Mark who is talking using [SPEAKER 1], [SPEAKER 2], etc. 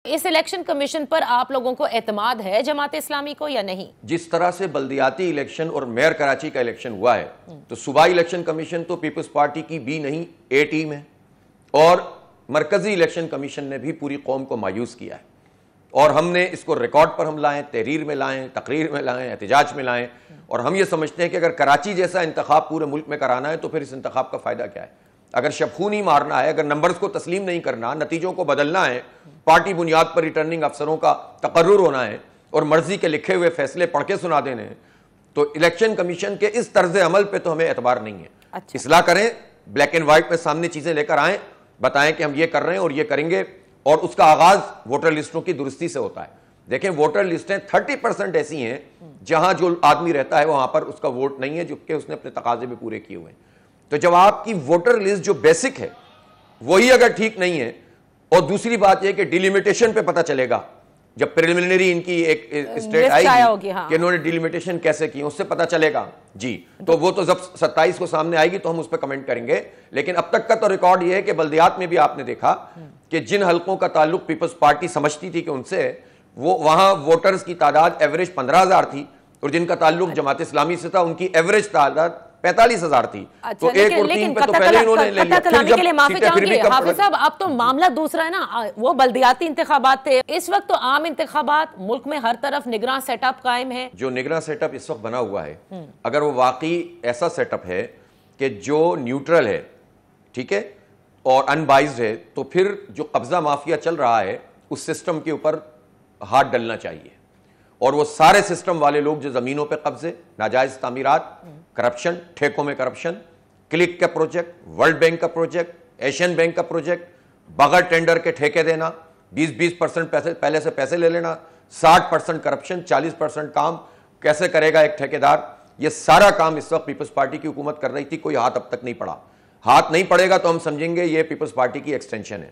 [SPEAKER 1] इस election commission पर आप लोगों को एतमाद है जमात इस्लामी को या नहीं?
[SPEAKER 2] जिस तरह से बल्दियाती इलेक्शन और मेयर कराची का इलेक्शन हुआ है, तो सूबाई इलेक्शन कमीशन तो पीपल्स पार्टी की बी नहीं ए टीम है, और मरकजी इलेक्शन कमीशन ने भी पूरी कौम को मायूस किया है। और हमने इसको रिकॉर्ड पर हम लाएं, तहरीर में लाएं, तकरीर में लाएं, एहतजाज में लाएं, और हम ये समझते हैं कि अगर कराची जैसा इंतखाब पूरे मुल्क में कराना है तो फिर इस इंतखाब का फायदा क्या है? अगर शबखून ही मारना है, अगर नंबर्स को तस्लीम नहीं करना, नतीजों को बदलना है, पार्टी बुनियाद पर रिटर्निंग अफसरों का तकर्रुर होना है और मर्जी के लिखे हुए फैसले पढ़ के सुना देने हैं, तो इलेक्शन कमीशन के इस तर्ज अमल पे तो हमें एतबार नहीं है।
[SPEAKER 1] अच्छा।
[SPEAKER 2] इस्लाह करें, ब्लैक एंड व्हाइट में सामने चीजें लेकर आएं, बताएं कि हम ये कर रहे हैं और ये करेंगे, और उसका आगाज वोटर लिस्टों की दुरुस्ती से होता है। देखें, वोटर लिस्टें 30% ऐसी हैं जहां जो आदमी रहता है वहां पर उसका वोट नहीं है, जबकि उसने अपने तकाजे भी पूरे किए हुए हैं। तो जब आपकी वोटर लिस्ट जो बेसिक है वही अगर ठीक नहीं है, और दूसरी बात यह कि डिलिमिटेशन पे पता चलेगा, जब प्रिलिमिनरी इनकी एक स्टेट आएगी कि इन्होंने डिलिमिटेशन कैसे की, उससे पता चलेगा जी। तो वो तो जब 27 को सामने आएगी तो हम उस पर कमेंट करेंगे, लेकिन अब तक का तो रिकॉर्ड ये है कि बल्दियात में भी आपने देखा कि जिन हलकों का ताल्लुक पीपल्स पार्टी समझती थी कि उनसे, वो वहां वोटर्स की तादाद एवरेज 15,000 थी, और जिनका ताल्लुक जमात इस्लामी से था उनकी एवरेज तादाद 45,000 थी।
[SPEAKER 1] अच्छा,
[SPEAKER 2] तो एक और तीन पे तो पहले इन्होंने ले लिया।
[SPEAKER 1] के लिए माफी चाहूंगी हाफिज साहब, अब तो मामला दूसरा है ना, वो बल्दियाती इंतखाबात थे, इस वक्त तो आम इंतखाबात, मुल्क में हर तरफ निगरान सेटअप कायम है।
[SPEAKER 2] जो निगरान सेटअप इस वक्त बना हुआ है, अगर वो वाकई ऐसा सेटअप है कि जो न्यूट्रल है, ठीक है, और अनबाइज्ड है, तो फिर जो कब्जा माफिया चल रहा है उस सिस्टम के ऊपर हाथ डलना चाहिए, और वो सारे सिस्टम वाले लोग जो जमीनों पे कब्जे, नाजायज तामीरात, करप्शन, ठेकों में करप्शन, क्लिक का प्रोजेक्ट, वर्ल्ड बैंक का प्रोजेक्ट, एशियन बैंक का प्रोजेक्ट, बगैर टेंडर के ठेके देना, 20-20% पैसे पहले से पैसे ले लेना, 60% करप्शन, 40% काम कैसे करेगा एक ठेकेदार, ये सारा काम इस वक्त पीपल्स पार्टी की हुकूमत कर रही थी, कोई हाथ अब तक नहीं पड़ा। हाथ नहीं पड़ेगा तो हम समझेंगे ये पीपल्स पार्टी की एक्सटेंशन है।